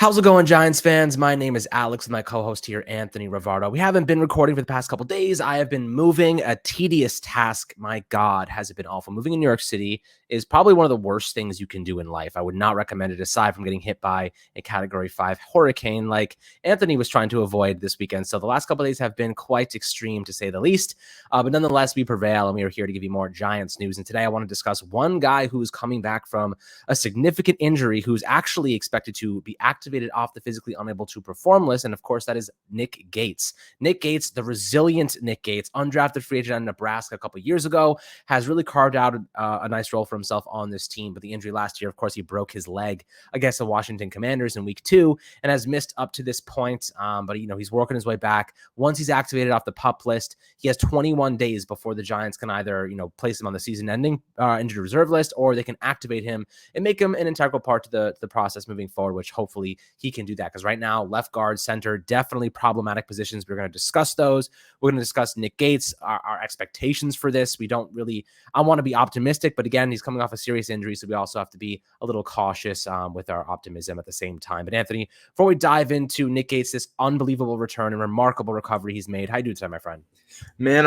How's it going, Giants fans? My name is Alex, with my co-host here, Anthony Rivardo. We haven't been recording for the past couple days. I have been moving, a tedious task. My God, has it been awful. Moving in New York City is probably one of the worst things you can do in life. I would not recommend it, aside from getting hit by a Category 5 hurricane like Anthony was trying to avoid this weekend. So the last couple of days have been quite extreme, to say the least. But nonetheless, we prevail, and we are here to give you more Giants news. And today I want to discuss one guy who is coming back from a significant injury, who's actually expected to be activated off the physically unable to perform list. And of course, that is Nick Gates. Nick Gates, the resilient Nick Gates, undrafted free agent out of Nebraska a couple years ago, has really carved out a nice role for himself on this team. But the injury last year, of course, he broke his leg against the Washington Commanders in week 2 and has missed up to this point. But, he's working his way back. Once he's activated off the PUP list, he has 21 days before the Giants can either, place him on the season-ending injured reserve list, or they can activate him and make him an integral part to the process moving forward, which hopefully he can do that. Because right now, left guard, center, definitely problematic positions. We're going to discuss those. We're going to discuss Nick Gates, our expectations for this. I want to be optimistic, but again, he's coming off a serious injury, so we also have to be a little cautious with our optimism at the same time. But Anthony, before we dive into Nick Gates, this unbelievable return and remarkable recovery he's made, how you doing today, my friend? Man,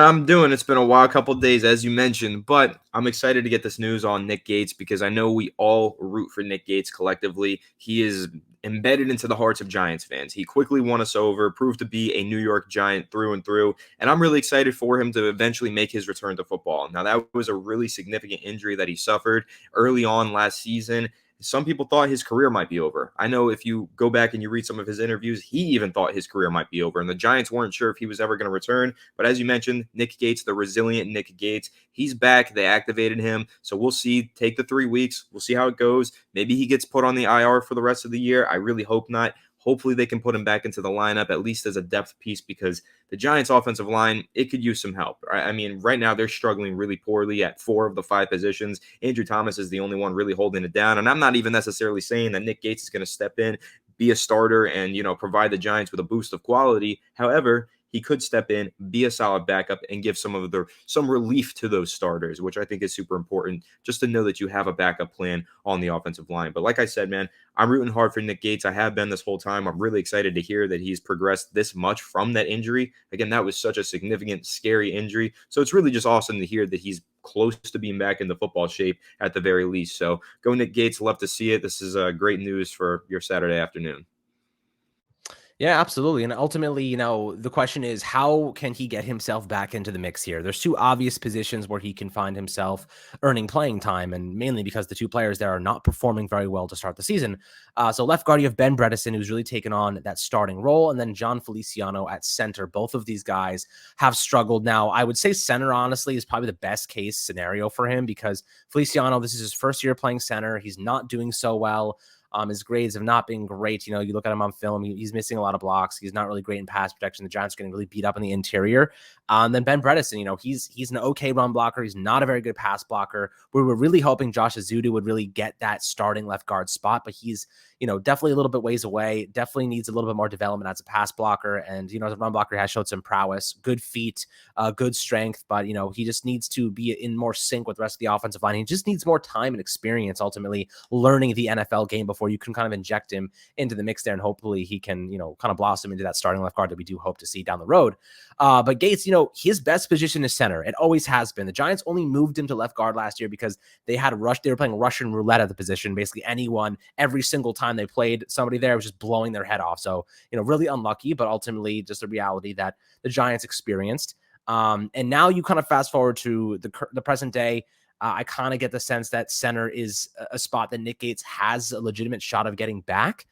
it's been a wild couple of days, as you mentioned, but I'm excited to get this news on Nick Gates because I know we all root for Nick Gates collectively. He is embedded into the hearts of Giants fans. He quickly won us over, proved to be a New York Giant through and through, and I'm really excited for him to eventually make his return to football. Now, that was a really significant injury that he suffered early on last season. Some people thought his career might be over. I know if you go back and you read some of his interviews, he even thought his career might be over, and the Giants weren't sure if he was ever going to return. But as you mentioned, Nick Gates, the resilient Nick Gates, he's back. They activated him. So we'll see. Take the 3 weeks. We'll see how it goes. Maybe he gets put on the IR for the rest of the year. I really hope not. Hopefully they can put him back into the lineup, at least as a depth piece, because the Giants' offensive line, it could use some help. I mean, right now they're struggling really poorly at 4 of the 5 positions. Andrew Thomas is the only one really holding it down. And I'm not even necessarily saying that Nick Gates is going to step in, be a starter, and, provide the Giants with a boost of quality. However, he could step in, be a solid backup, and give some relief to those starters, which I think is super important, just to know that you have a backup plan on the offensive line. But like I said, man, I'm rooting hard for Nick Gates. I have been this whole time. I'm really excited to hear that he's progressed this much from that injury. Again, that was such a significant, scary injury. So it's really just awesome to hear that he's close to being back in the football shape at the very least. So go Nick Gates. Love to see it. This is great news for your Saturday afternoon. Yeah, absolutely. And ultimately, the question is, how can he get himself back into the mix here? There's 2 obvious positions where he can find himself earning playing time, and mainly because the 2 players there are not performing very well to start the season. So left guard, you have Ben Bredesen, who's really taken on that starting role, and then John Feliciano at center. Both of these guys have struggled. Now, I would say center, honestly, is probably the best case scenario for him, because Feliciano, this is his first year playing center. He's not doing so well. His grades have not been great. You look at him on film, he's missing a lot of blocks. He's not really great in pass protection. The Giants are getting really beat up in the interior. Then Ben Bredesen, he's an okay run blocker. He's not a very good pass blocker. We were really hoping Josh Azudu would really get that starting left guard spot, but he's, definitely a little bit ways away. Definitely needs a little bit more development as a pass blocker. And, as a run blocker, he has showed some prowess, good feet, good strength, but, he just needs to be in more sync with the rest of the offensive line. He just needs more time and experience, ultimately learning the NFL game before you can kind of inject him into the mix there. And hopefully he can, kind of blossom into that starting left guard that we do hope to see down the road. But Gates, his best position is center. It always has been. The Giants only moved him to left guard last year because they were playing Russian roulette at the position. Basically anyone, every single time they played, somebody there was just blowing their head off. So, really unlucky, but ultimately just a reality that the Giants experienced. And now you kind of fast forward to the present day. I kind of get the sense that center is a spot that Nick Gates has a legitimate shot of getting back.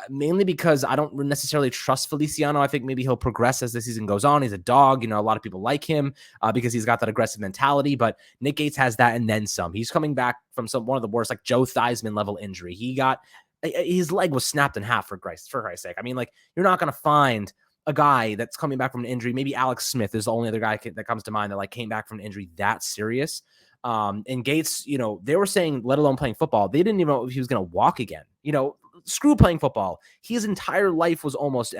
Mainly because I don't necessarily trust Feliciano. I think maybe he'll progress as the season goes on. He's a dog. A lot of people like him because he's got that aggressive mentality, but Nick Gates has that and then some. He's coming back from one of the worst, like Joe Theismann level injury. His leg was snapped in half, for Christ's sake. I mean, you're not going to find a guy that's coming back from an injury. Maybe Alex Smith is the only other guy that comes to mind that came back from an injury that serious. And Gates, they were saying, let alone playing football, they didn't even know if he was going to walk again. Screw playing football. His entire life was almost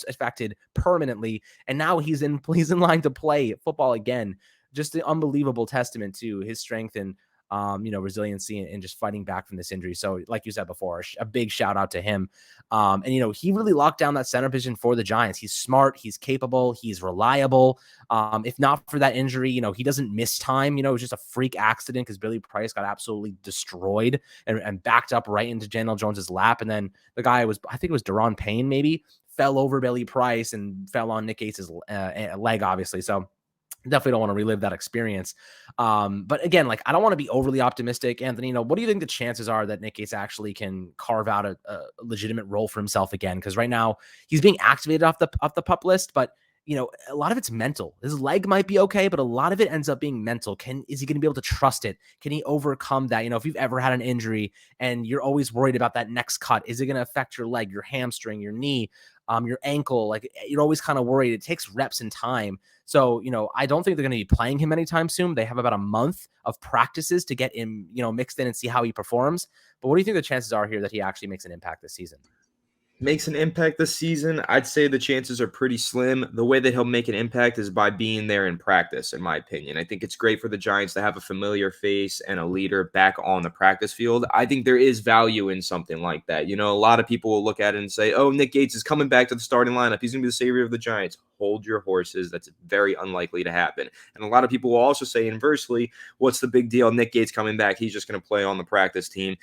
affected permanently, and now he's in line to play football again. Just an unbelievable testament to his strength and resiliency and just fighting back from this injury. So, like you said before, a big shout out to him. And he really locked down that center position for the Giants. He's smart, he's capable, he's reliable. If not for that injury, he doesn't miss time. It was just a freak accident because Billy Price got absolutely destroyed and backed up right into Daniel Jones's lap. And then the guy I think it was Daron Payne, maybe, fell over Billy Price and fell on Nick Gates' leg, obviously. So definitely don't want to relive that experience. But again, like, I don't want to be overly optimistic. Anthony, what do you think the chances are that Nick Gates actually can carve out a legitimate role for himself again? Because right now he's being activated off the pup list, but a lot of it's mental. His leg might be okay, but a lot of it ends up being mental. Is he going to be able to trust it? Can he overcome that? If you've ever had an injury and you're always worried about that next cut, is it going to affect your leg, your hamstring, your knee, your ankle? Like, you're always kind of worried. It takes reps and time. So, I don't think they're going to be playing him anytime soon. They have about a month of practices to get him, mixed in and see how he performs. But what do you think the chances are here that he actually makes an impact this season? Makes an impact this season, I'd say the chances are pretty slim. The way that he'll make an impact is by being there in practice, in my opinion. I think it's great for the Giants to have a familiar face and a leader back on the practice field. I think there is value in something like that. A lot of people will look at it and say, oh, Nick Gates is coming back to the starting lineup. He's going to be the savior of the Giants. Hold your horses. That's very unlikely to happen. And a lot of people will also say inversely, what's the big deal? Nick Gates coming back. He's just going to play on the practice team.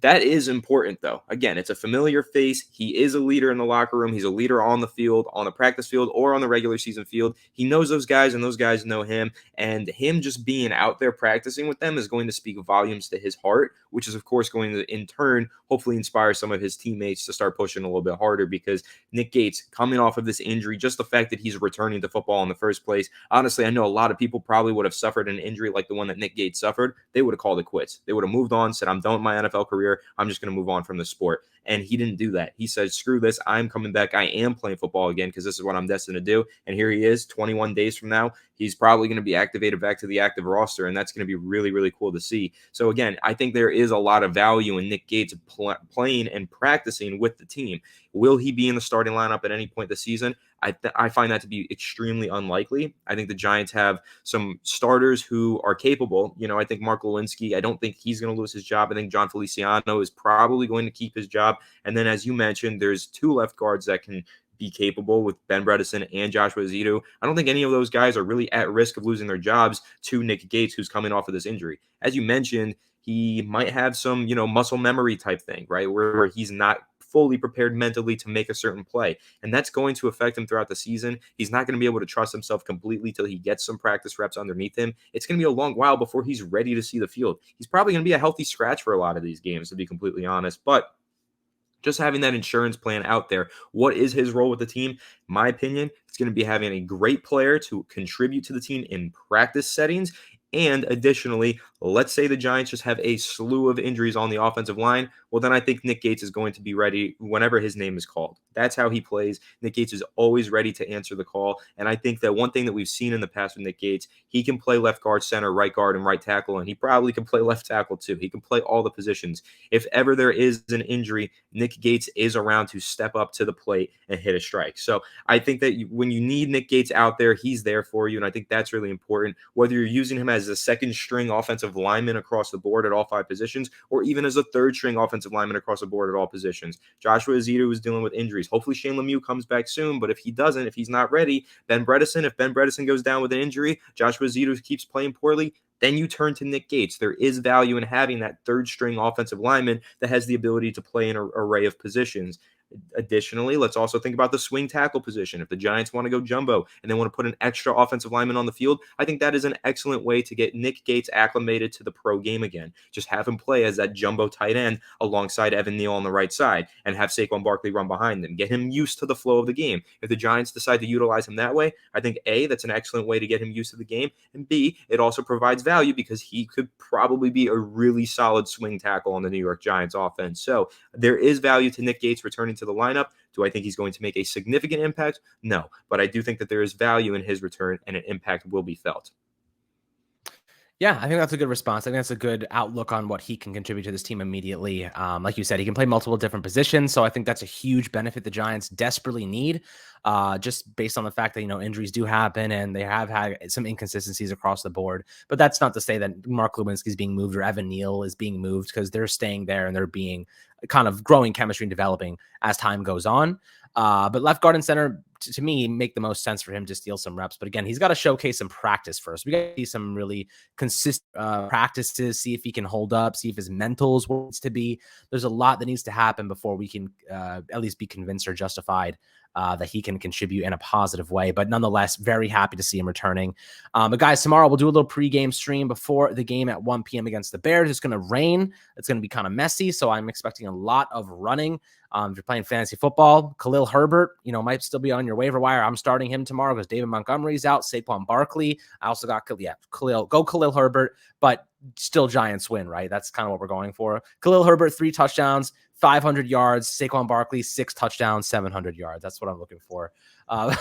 That is important, though. Again, it's a familiar face. He is a leader in the locker room. He's a leader on the field, on the practice field, or on the regular season field. He knows those guys, and those guys know him. And him just being out there practicing with them is going to speak volumes to his heart, which is, of course, going to, in turn, hopefully inspire some of his teammates to start pushing a little bit harder, because Nick Gates, coming off of this injury, just the fact that he's returning to football in the first place, honestly, I know a lot of people probably would have suffered an injury like the one that Nick Gates suffered. They would have called it quits. They would have moved on, said, I'm done with my NFL career. I'm just going to move on from the sport. And he didn't do that. He said, screw this. I'm coming back. I am playing football again because this is what I'm destined to do. And here he is 21 days from now. He's probably going to be activated back to the active roster. And that's going to be really, really cool to see. So again, I think there is a lot of value in Nick Gates playing and practicing with the team. Will he be in the starting lineup at any point this season? I find that to be extremely unlikely. I think the Giants have some starters who are capable. I think Mark Lewinsky, I don't think he's going to lose his job. I think John Feliciano is probably going to keep his job. And then, as you mentioned, there's two left guards that can be capable with Ben Bredesen and Joshua Zito. I don't think any of those guys are really at risk of losing their jobs to Nick Gates, who's coming off of this injury. As you mentioned, he might have some, muscle memory type thing, right? Where he's not fully prepared mentally to make a certain play. And that's going to affect him throughout the season. He's not going to be able to trust himself completely till he gets some practice reps underneath him. It's going to be a long while before he's ready to see the field. He's probably going to be a healthy scratch for a lot of these games, to be completely honest. But just having that insurance plan out there, what is his role with the team? My opinion, it's going to be having a great player to contribute to the team in practice settings. And additionally, let's say the Giants just have a slew of injuries on the offensive line. Well, then I think Nick Gates is going to be ready whenever his name is called. That's how he plays. Nick Gates is always ready to answer the call. And I think that one thing that we've seen in the past with Nick Gates, he can play left guard, center, right guard, and right tackle. And he probably can play left tackle too. He can play all the positions. If ever there is an injury, Nick Gates is around to step up to the plate and hit a strike. So I think that when you need Nick Gates out there, he's there for you. And I think that's really important, whether you're using him as a second string offensive lineman across the board at all five positions, or even as a third string offensive lineman across the board at all positions. Joshua Zito is dealing with injuries. Hopefully Shane Lemieux comes back soon, but if he doesn't, if he's not ready, if Ben Bredesen goes down with an injury, Joshua Zito keeps playing poorly, then you turn to Nick Gates. There is value in having that third string offensive lineman that has the ability to play in an array of positions. Additionally, let's also think about the swing tackle position. If the Giants want to go jumbo and they want to put an extra offensive lineman on the field, I think that is an excellent way to get Nick Gates acclimated to the pro game again. Just have him play as that jumbo tight end alongside Evan Neal on the right side and have Saquon Barkley run behind them. Get him used to the flow of the game. If the Giants decide to utilize him that way, I think A, that's an excellent way to get him used to the game, and B, it also provides value because he could probably be a really solid swing tackle on the New York Giants offense. So there is value to Nick Gates returning to the lineup. Do I think he's going to make a significant impact? No, but I do think that there is value in his return and an impact will be felt. Yeah, I think that's a good response. I think that's a good outlook on what he can contribute to this team immediately. Like you said, he can play multiple different positions, so I think that's a huge benefit the Giants desperately need. Just based on the fact that injuries do happen and they have had some inconsistencies across the board. But that's not to say that Mark Lewinsky is being moved or Evan Neal is being moved, because they're staying there and they're being kind of growing chemistry and developing as time goes on. But left guard and center, to me, make the most sense for him to steal some reps. But again, he's got to showcase some practice first. We got to see some really consistent practices, see if he can hold up, see if his mental is where it needs to be. There's a lot that needs to happen before we can at least be convinced or justified that he can contribute in a positive way. But nonetheless, very happy to see him returning. But guys, tomorrow we'll do a little pregame stream before the game at 1 p.m. against the Bears. It's going to rain. It's going to be kind of messy, so I'm expecting a lot of running. If you're playing fantasy football, Khalil Herbert, might still be on your waiver wire. I'm starting him tomorrow because David Montgomery's out. Saquon Barkley. I also got Khalil Herbert, but still Giants win, right? That's kind of what we're going for. Khalil Herbert, 3 touchdowns, 500 yards. Saquon Barkley, 6 touchdowns, 700 yards. That's what I'm looking for. I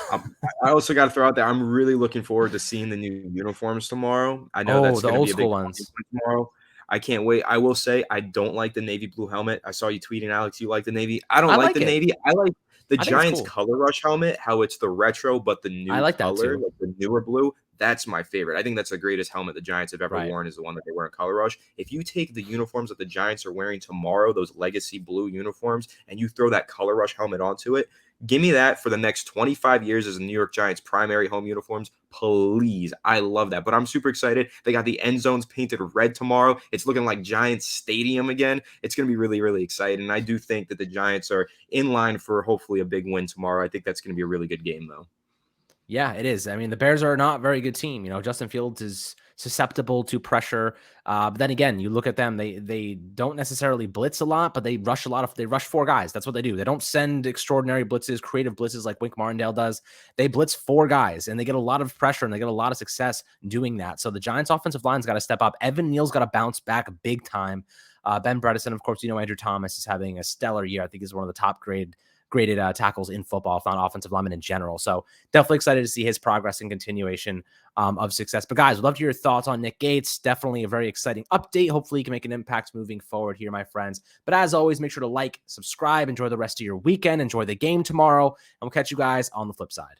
also got to throw out there, I'm really looking forward to seeing the new uniforms tomorrow. I know that's The going to old be a school big ones. tomorrow. I can't wait. I will say I don't like the navy blue helmet. I saw you tweeting, Alex, you like the navy. I don't I like like the it. navy. I like the I think it's Giants cool. color rush helmet, how it's the retro, but the I new like that color, too. like the newer blue. That's my favorite. I think that's the greatest helmet the Giants have ever Right. worn, is the one that they wear in Color Rush. If you take the uniforms that the Giants are wearing tomorrow, those legacy blue uniforms, and you throw that Color Rush helmet onto it, give me that for the next 25 years as the New York Giants primary home uniforms, please. I love that. But I'm super excited. They got the end zones painted red tomorrow. It's looking like Giants Stadium again. It's going to be really, really exciting. And I do think that the Giants are in line for hopefully a big win tomorrow. I think that's going to be a really good game, though. Yeah, it is. I mean, the Bears are not a very good team. Justin Fields is susceptible to pressure. But then again, you look at them; they don't necessarily blitz a lot, but they rush a lot of. They rush 4 guys. That's what they do. They don't send extraordinary blitzes, creative blitzes like Wink Martindale does. They blitz 4 guys, and they get a lot of pressure and they get a lot of success doing that. So the Giants' offensive line's got to step up. Evan Neal's got to bounce back big time. Ben Bredesen, of course, Andrew Thomas is having a stellar year. I think he's one of the top graded tackles in football, if not offensive linemen in general. So definitely excited to see his progress and continuation of success. But guys, we'd love to hear your thoughts on Nick Gates. Definitely a very exciting update. Hopefully he can make an impact moving forward here, my friends. But as always, make sure to like, subscribe, enjoy the rest of your weekend, enjoy the game tomorrow, and we'll catch you guys on the flip side.